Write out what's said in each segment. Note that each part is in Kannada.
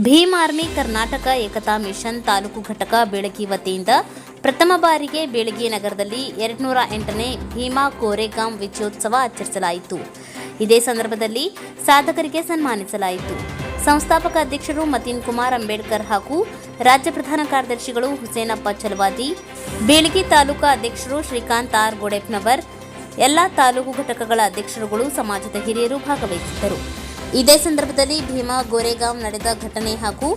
ಭೀಮ್ ಆರ್ಮಿ ಕರ್ನಾಟಕ ಏಕತಾ ಮಿಷನ್ ತಾಲೂಕು ಘಟಕ ಬೇಳಗಿ ವತಿಯಿಂದ ಪ್ರಥಮ ಬಾರಿಗೆ ಬೇಳಗಿ ನಗರದಲ್ಲಿ 208ನೇ ಭೀಮಾ ಕೋರೆಗಾಂ ವಿಜಯೋತ್ಸವ ಆಚರಿಸಲಾಯಿತು. ಇದೇ ಸಂದರ್ಭದಲ್ಲಿ ಸಾಧಕರಿಗೆ ಸನ್ಮಾನಿಸಲಾಯಿತು. ಸಂಸ್ಥಾಪಕ ಅಧ್ಯಕ್ಷರು ಮತೀನ್ ಕುಮಾರ್ ಅಂಬೇಡ್ಕರ್ ಹಾಗೂ ರಾಜ್ಯ ಪ್ರಧಾನ ಕಾರ್ಯದರ್ಶಿಗಳು ಹುಸೇನಪ್ಪ ಚಲವಾದಿ, ಬೇಳಗಿ ತಾಲೂಕಾ ಅಧ್ಯಕ್ಷರು ಶ್ರೀಕಾಂತ್ ಆರ್ ಗೋಡೆಪ್ನವರ್, ಎಲ್ಲ ತಾಲೂಕು ಘಟಕಗಳ ಅಧ್ಯಕ್ಷರುಗಳು, ಸಮಾಜದ ಹಿರಿಯರು ಭಾಗವಹಿಸಿದ್ದರು. ಇದೇ ಸಂದರ್ಭದಲ್ಲಿ ಭೀಮಾ ಗೋರೆಗಾಂ ನಡೆದ ಘಟನೆ ಹಾಗೂ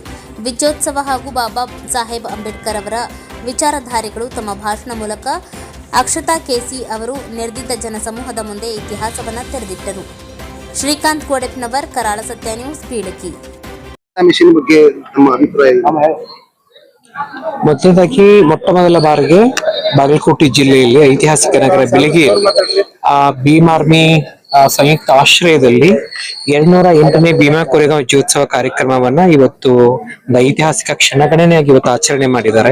ವಿಜಯೋತ್ಸವ ಹಾಗೂ ಬಾಬಾ ಸಾಹೇಬ್ ಅಂಬೇಡ್ಕರ್ ಅವರ ವಿಚಾರಧಾರೆಗಳು ತಮ್ಮ ಭಾಷಣ ಮೂಲಕ ಅಕ್ಷತಾ ಕೆಸಿ ಅವರು ನೆರೆದಿದ್ದ ಜನಸಮೂಹದ ಮುಂದೆ ಇತಿಹಾಸವನ್ನು ತೆರೆದಿಟ್ಟರು. ಶ್ರೀಕಾಂತ್ ಗೋಡೆಪ್ನವರ್, ಕರಾಳ ಸತ್ಯ ನ್ಯೂಸ್, ಬೇಳಗಿ. ಮೊದಲದಾಗಿ ಮೊಟ್ಟಮೊದಲ ಬಾರಿಗೆ ಬಾಗಲಕೋಟೆ ಜಿಲ್ಲೆಯಲ್ಲಿ ಐತಿಹಾಸಿಕ ನಗರ ಬೇಳಗಿಯಲ್ಲಿ ಭೀಮ್ ಆರ್ಮಿ ಸಂಯುಕ್ತ ಆಶ್ರಯದಲ್ಲಿ 208ನೇ ಭೀಮಾ ಕೋರೆಗಾಂ ವಿಜಯೋತ್ಸವ ಕಾರ್ಯಕ್ರಮವನ್ನ ಇವತ್ತು ಐತಿಹಾಸಿಕ ಕ್ಷಣಗಣನೆಯಾಗಿ ಇವತ್ತು ಆಚರಣೆ ಮಾಡಿದ್ದಾರೆ.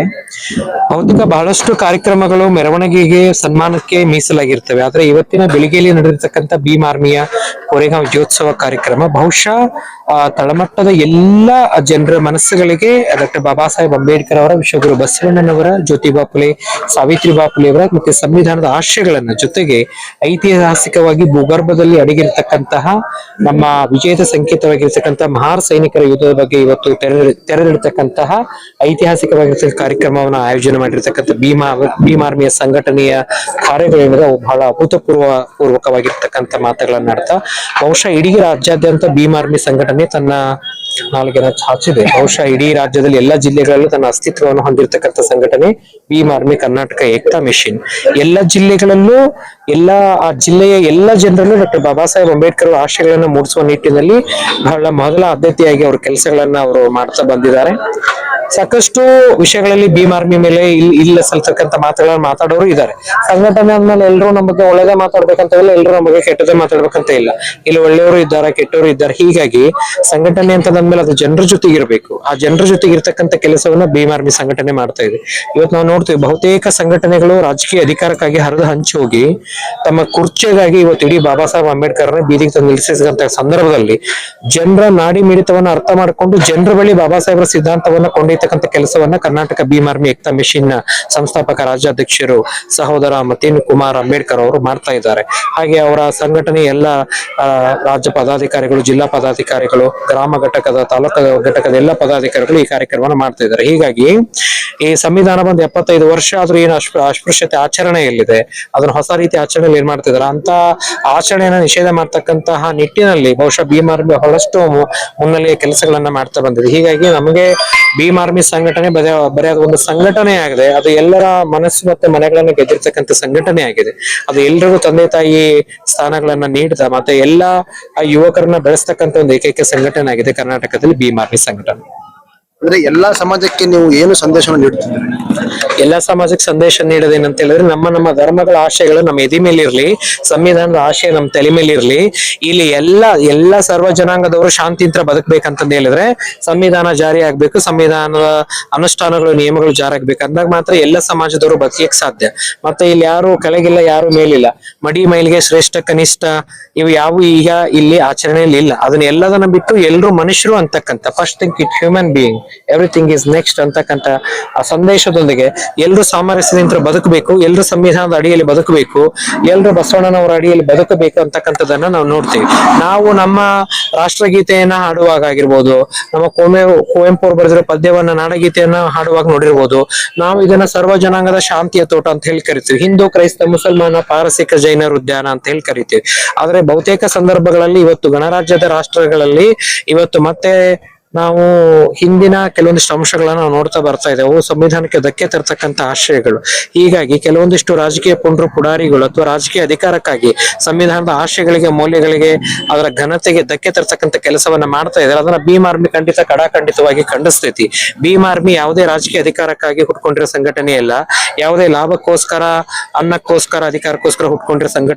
ಬಹುತೇಕ ಬಹಳಷ್ಟು ಕಾರ್ಯಕ್ರಮಗಳು ಮೆರವಣಿಗೆಗೆ ಸನ್ಮಾನಕ್ಕೆ ಮೀಸಲಾಗಿರ್ತವೆ. ಆದ್ರೆ ಇವತ್ತಿನ ಬೆಳಗ್ಗೆಯಲ್ಲಿ ನಡೆದಿರ್ತಕ್ಕಂಥ ಭೀಮ್ ಆರ್ಮಿಯ ಕೋರೆಗಾಂ ವಿಜಯೋತ್ಸವ ಕಾರ್ಯಕ್ರಮ ಬಹುಶಃ ತಳಮಟ್ಟದ ಎಲ್ಲ ಜನರ ಮನಸ್ಸುಗಳಿಗೆ ಡಾಕ್ಟರ್ ಬಾಬಾ ಸಾಹೇಬ್ ಅಂಬೇಡ್ಕರ್ ಅವರ, ವಿಶ್ವಗುರು ಬಸವಣ್ಣನವರ, ಜ್ಯೋತಿಬಾ ಫುಲೆ, ಸಾವಿತ್ರಿಬಾ ಫುಲೆ ಅವರ ಮತ್ತೆ ಸಂವಿಧಾನದ ಆಶಯಗಳನ್ನ ಜೊತೆಗೆ ಐತಿಹಾಸಿಕವಾಗಿ ಭೂಗರ್ಭದಲ್ಲಿ ಅಡಗಿರ್ತಕ್ಕಂತಹ ನಮ್ಮ ವಿಜಯದ ಸಂಕೇತವಾಗಿರ್ತಕ್ಕಂತಹ ಮಹಾರ್ ಸೈನಿಕರ ಯುದ್ಧದ ಬಗ್ಗೆ ಇವತ್ತು ತೆರೆದಿರ್ತಕ್ಕಂತಹ ಐತಿಹಾಸಿಕವಾಗಿರ್ತಕ್ಕಂಥ ಕಾರ್ಯಕ್ರಮವನ್ನು ಆಯೋಜನೆ ಮಾಡಿರ್ತಕ್ಕಂಥ ಭೀಮ್ ಆರ್ಮಿಯ ಸಂಘಟನೆಯ ಕಾರ್ಯಗಳೇನಿದೆ ಬಹಳ ಅಭೂತಪೂರ್ವಕವಾಗಿರ್ತಕ್ಕಂಥ ಮಾತುಗಳನ್ನ ಆಡ್ತಾ ಬಹುಶಃ ಇಡೀ ರಾಜ್ಯಾದ್ಯಂತ ಭೀಮ್ ಆರ್ಮಿ ಸಂಘಟನೆ ತನ್ನ ನಾಲ್ಗೆನ ಚಾಚಿದೆ. ಬಹುಶಃ ಇಡೀ ರಾಜ್ಯದಲ್ಲಿ ಎಲ್ಲ ಜಿಲ್ಲೆಗಳಲ್ಲೂ ತನ್ನ ಅಸ್ತಿತ್ವವನ್ನು ಹೊಂದಿರತಕ್ಕಂಥ ಸಂಘಟನೆ ಭೀಮ್ ಆರ್ಮಿ ಕರ್ನಾಟಕ ಏಕತಾ ಮಿಷನ್. ಎಲ್ಲ ಜಿಲ್ಲೆಗಳಲ್ಲೂ ಆ ಜಿಲ್ಲೆಯ ಎಲ್ಲ ಜನರಲ್ಲೂ ಡಾಕ್ಟರ್ ಬಾಬಾ ಸಾಹೇಬ್ ಅಂಬೇಡ್ಕರ್ ಆಶಯಗಳನ್ನ ಮೂಡಿಸುವ ನಿಟ್ಟಿನಲ್ಲಿ ಬಹಳ ಮೊದಲ ಆದ್ಯತೆಯಾಗಿ ಅವ್ರ ಕೆಲಸಗಳನ್ನ ಅವರು ಮಾಡ್ತಾ ಬಂದಿದ್ದಾರೆ. ಸಾಕಷ್ಟು ವಿಷಯಗಳಲ್ಲಿ ಭೀಮ್ ಆರ್ಮಿ ಮೇಲೆ ಇಲ್ಲ ಸಲ್ತಕ್ಕಂಥ ಮಾತುಗಳನ್ನ ಮಾತಾಡೋರು ಇದ್ದಾರೆ. ಸಂಘಟನೆ ಅಂದ್ಮೇಲೆ ಎಲ್ಲರೂ ನಮ್ಮ ಬಗ್ಗೆ ಒಳ್ಳೆದೇ ಮಾತಾಡ್ಬೇಕಂತ ಇಲ್ಲ, ಎಲ್ಲರೂ ನಮ್ಮ ಬಗ್ಗೆ ಕೆಟ್ಟದೇ ಮಾತಾಡ್ಬೇಕಂತ ಇಲ್ಲ. ಇಲ್ಲಿ ಒಳ್ಳೆಯವರು ಇದ್ದಾರೆ, ಕೆಟ್ಟವರು ಇದ್ದಾರೆ. ಹೀಗಾಗಿ ಸಂಘಟನೆ ಅಂತಂದ್ಮೇಲೆ ಅದು ಜನರ ಜೊತೆಗೆ ಇರಬೇಕು. ಆ ಜನರ ಜೊತೆಗೆ ಇರ್ತಕ್ಕಂಥ ಕೆಲಸವನ್ನ ಭೀಮ್ ಆರ್ಮಿ ಸಂಘಟನೆ ಮಾಡ್ತಾ ಇದೆ. ಇವತ್ತು ನಾವು ನೋಡ್ತೀವಿ ಬಹುತೇಕ ಸಂಘಟನೆಗಳು ರಾಜಕೀಯ ಅಧಿಕಾರಕ್ಕಾಗಿ ಹರಿದು ಹಂಚಿ ಹೋಗಿ ತಮ್ಮ ಕುರ್ಚಿಗಾಗಿ ಇವತ್ತು ಇಡೀ ಬಾಬಾ ಸಾಹೇಬ್ ಅಂಬೇಡ್ಕರ್ ಬೀದಿಗೆ ತಂದು ನಿಲ್ಲಿಸಿದಂತ ಸಂದರ್ಭದಲ್ಲಿ ಜನರ ನಾಡಿ ಮಿಡಿತವನ್ನ ಅರ್ಥ ಮಾಡಿಕೊಂಡು ಜನರ ಬಳಿ ಬಾಬಾ ಸಾಹೇಬರ ಸಿದ್ಧಾಂತವನ್ನ ಕೊಂಡೊಯ್ತಕ್ಕಂಥ ಕೆಲಸವನ್ನ ಕರ್ನಾಟಕ ಭೀಮ್ ಆರ್ಮಿ ಏಕತಾ ಮಿಷನ್ ಸಂಸ್ಥಾಪಕ ರಾಜ್ಯಾಧ್ಯಕ್ಷರು ಸಹೋದರ ಮತೀನ್ ಕುಮಾರ್ ಅಂಬೇಡ್ಕರ್ ಅವರು ಮಾಡ್ತಾ ಇದ್ದಾರೆ. ಹಾಗೆ ಅವರ ಸಂಘಟನೆ ಎಲ್ಲ ರಾಜ್ಯ ಪದಾಧಿಕಾರಿಗಳು, ಜಿಲ್ಲಾ ಪದಾಧಿಕಾರಿಗಳು, ಗ್ರಾಮ ಘಟಕದ, ತಾಲೂಕು ಘಟಕದ ಎಲ್ಲ ಪದಾಧಿಕಾರಿಗಳು ಈ ಕಾರ್ಯಕ್ರಮವನ್ನು ಮಾಡ್ತಾ ಇದ್ದಾರೆ. ಹೀಗಾಗಿ ಈ ಸಂವಿಧಾನ ಬಂದು 75 ವರ್ಷ ಆದ್ರೂ ಏನು ಅಸ್ಪೃಶ್ಯತೆ ಆಚರಣೆ ಎಲ್ಲಿದೆ, ಅದನ್ನ ಹೊಸ ರೀತಿ ಆಚರಣೆಯಲ್ಲಿ ಏನ್ ಮಾಡ್ತಿದಾರೆ ಅಂತ ಆಚರಣೆಯನ್ನ ನಿಷೇಧ ಮಾಡ್ತಕ್ಕಂತಹ ನಿಟ್ಟಿನಲ್ಲಿ ಬಹುಶಃ ಭೀಮ್ ಆರ್ಮಿ ಬಹಳಷ್ಟು ಮುನ್ನೆಲೆಯ ಕೆಲಸಗಳನ್ನ ಮಾಡ್ತಾ ಬಂದಿದೆ. ಹೀಗಾಗಿ ನಮಗೆ ಭೀಮ್ ಆರ್ಮಿ ಸಂಘಟನೆ ಬರೀ ಅದು ಒಂದು ಸಂಘಟನೆ ಆಗಿದೆ, ಅದು ಎಲ್ಲರ ಮನಸ್ಸು ಮತ್ತೆ ಮನೆಗಳನ್ನ ಗೆದ್ದಿರ್ತಕ್ಕಂಥ ಸಂಘಟನೆ ಆಗಿದೆ. ಅದು ಎಲ್ಲರಿಗೂ ತಂದೆ ತಾಯಿ ಸ್ಥಾನಗಳನ್ನ ನೀಡಿದ ಮತ್ತೆ ಎಲ್ಲ ಯುವಕರನ್ನ ಬೆಳೆಸ್ತಕ್ಕಂಥ ಒಂದು ಏಕೈಕ ಸಂಘಟನೆ ಆಗಿದೆ ಕರ್ನಾಟಕದಲ್ಲಿ ಭೀಮ್ ಆರ್ಮಿ ಸಂಘಟನೆ. ಅಂದ್ರೆ ಎಲ್ಲಾ ಸಮಾಜಕ್ಕೆ ನೀವು ಏನು ಸಂದೇಶವನ್ನು ನೀಡುತ್ತಿದ್ದೀರಿ? ಎಲ್ಲಾ ಸಮಾಜಕ್ಕೆ ಸಂದೇಶ ನೀಡೋದೇನಂತ ಹೇಳಿದ್ರೆ ನಮ್ಮ ಧರ್ಮಗಳ ಆಶಯಗಳು ನಮ್ಮ ಎದಿ ಮೇಲೆ ಇರ್ಲಿ, ಸಂವಿಧಾನದ ಆಶಯ ನಮ್ಮ ತಲೆ ಮೇಲೆ ಇರ್ಲಿ. ಇಲ್ಲಿ ಎಲ್ಲ ಸರ್ವ ಜನಾಂಗದವರು ಶಾಂತಿಯಿಂದ ಬದುಕಬೇಕಂತಂದು ಹೇಳಿದ್ರೆ ಸಂವಿಧಾನ ಜಾರಿ ಆಗ್ಬೇಕು, ಸಂವಿಧಾನದ ಅನುಷ್ಠಾನಗಳು, ನಿಯಮಗಳು ಜಾರಿ ಆಗ್ಬೇಕು. ಅಂದಾಗ ಮಾತ್ರ ಎಲ್ಲ ಸಮಾಜದವರು ಬದುಕಲಿಕ್ಕೆ ಸಾಧ್ಯ. ಮತ್ತೆ ಇಲ್ಲಿ ಯಾರು ಕೆಳಗಿಲ್ಲ, ಯಾರು ಮೇಲಿಲ್ಲ, ಮಡಿ ಮೈಲಿಗೆ ಶ್ರೇಷ್ಠ ಕನಿಷ್ಠ ಇವು ಯಾವ ಈಗ ಇಲ್ಲಿ ಆಚರಣೆಯಲ್ಲಿ ಇಲ್ಲ. ಅದನ್ನ ಎಲ್ಲದನ್ನ ಬಿಟ್ಟು ಎಲ್ಲರೂ ಮನುಷ್ಯರು ಅಂತಕ್ಕಂಥ first think it human being, everything is next ಅಂತಕ್ಕಂಥ ಆ ಸಂದೇಶದೊಂದಿಗೆ ಎಲ್ಲರೂ ಸಾಮರಸ್ಯದಿಂದ ಬದುಕಬೇಕು, ಎಲ್ಲರೂ ಸಂವಿಧಾನದ ಅಡಿಯಲ್ಲಿ ಬದುಕಬೇಕು, ಎಲ್ಲರೂ ಬಸವಣ್ಣನವರ ಅಡಿಯಲ್ಲಿ ಬದುಕಬೇಕು ಅಂತಕ್ಕಂಥದ್ದನ್ನ ನಾವು ನೋಡ್ತೀವಿ. ನಾವು ನಮ್ಮ ರಾಷ್ಟ್ರಗೀತೆಯನ್ನ ಹಾಡುವಾಗ ಆಗಿರ್ಬೋದು, ನಮ್ಮ ಕುವೆಂಪು ಅವರು ಬರೆದಿರೋ ಪದ್ಯವನ್ನ ನಾಡಗೀತೆಯನ್ನ ಹಾಡುವಾಗ ನೋಡಿರ್ಬೋದು. ನಾವು ಇದನ್ನ ಸರ್ವ ಜನಾಂಗದ ಶಾಂತಿಯ ತೋಟ ಅಂತ ಹೇಳಿ ಕರಿತೀವಿ. ಹಿಂದೂ, ಕ್ರೈಸ್ತ, ಮುಸಲ್ಮಾನ, ಪಾರಸಿಕ, ಜೈನರ ಉದ್ಯಾನ ಅಂತ ಹೇಳಿ ಕರಿತೀವಿ. ಆದ್ರೆ ಬಹುತೇಕ ಸಂದರ್ಭಗಳಲ್ಲಿ ಇವತ್ತು ಗಣರಾಜ್ಯದ ರಾಷ್ಟ್ರಗಳಲ್ಲಿ ಇವತ್ತು ಮತ್ತೆ ನಾವು ಹಿಂದಿನ ಕೆಲವೊಂದಿಷ್ಟು ಅಂಶಗಳನ್ನ ನಾವು ನೋಡ್ತಾ ಬರ್ತಾ ಇದ್ದೇವೆ. ಅವು ಸಂವಿಧಾನಕ್ಕೆ ಧಕ್ಕೆ ತರ್ತಕ್ಕಂಥ ಆಶಯಗಳು. ಹೀಗಾಗಿ ಕೆಲವೊಂದಿಷ್ಟು ರಾಜಕೀಯ ಪುಡಾರಿಗಳು ಅಥವಾ ರಾಜಕೀಯ ಅಧಿಕಾರಕ್ಕಾಗಿ ಸಂವಿಧಾನದ ಆಶಯಗಳಿಗೆ, ಮೌಲ್ಯಗಳಿಗೆ, ಅದರ ಘನತೆಗೆ ಧಕ್ಕೆ ತರ್ತಕ್ಕಂಥ ಕೆಲಸವನ್ನ ಮಾಡ್ತಾ ಇದ್ದಾರೆ. ಅದನ್ನ ಭೀಮ್ ಆರ್ಮಿ ಖಂಡಿತವಾಗಿ ಖಂಡಿಸ್ತೈತಿ. ಭೀಮ್ ಆರ್ಮಿ ಯಾವುದೇ ರಾಜಕೀಯ ಅಧಿಕಾರಕ್ಕಾಗಿ ಹುಟ್ಕೊಂಡಿರೋ ಸಂಘಟನೆ ಇಲ್ಲ, ಯಾವುದೇ ಲಾಭಕ್ಕೋಸ್ಕರ, ಅನ್ನಕ್ಕೋಸ್ಕರ, ಅಧಿಕಾರಕ್ಕೋಸ್ಕರ ಹುಟ್ಕೊಂಡಿರೋ ಸಂಘಟನೆ